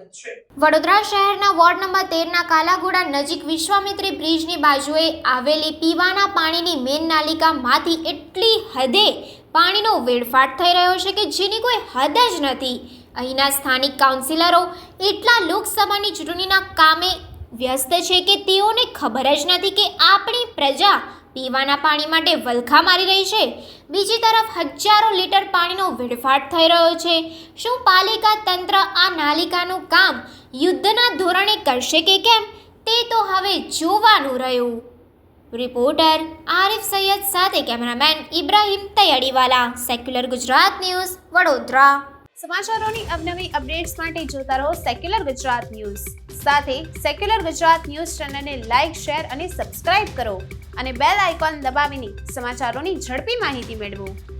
સ્વાગત છે। વડોદરા શહેરના વોર્ડ નંબર 13ના કાલાઘોડા નજીક વિશ્વામિત્રી બ્રિજની બાજુએ આવેલી પીવાના પાણીની મેન નાલિકામાંથી એટલી હદે પાણીનો વેડફાટ થઈ રહ્યો છે કે જેની કોઈ હદ જ નથી। અહીંના સ્થાનિક કાઉન્સિલરો એટલા લોકસભાની ચૂંટણીના કામે વ્યસ્ત છે કે તેઓને ખબર જ નથી કે આપણી પ્રજા પીવાના પાણી માટે વલખા મારી રહી છે। બીજી તરફ હજારો લીટર પાણીનો વેડફાટ થઈ રહ્યો છે। શું પાલિકા તંત્ર આ નાલિકાનું કામ યુદ્ધના ધોરણે કરશે કે કેમ તે તો હવે જોવાનું રહ્યું। રિપોર્ટર આરિફ સૈયદ સાથે cameraman Ibrahim Taiyariwala, Secular Gujarat News, Vadodara. સમાચારોની અવનવી અપડેટ્સ માટે જોતા રહો સેક્યુલર ગુજરાત ન્યૂઝ। સાથે સેક્યુલર ગુજરાત ન્યૂઝ ચેનલને લાઇક, શેર અને સબસ્ક્રાઇબ કરો અને બેલ આઇકોન દબાવીને સમાચારોની ઝડપી માહિતી મેળવો।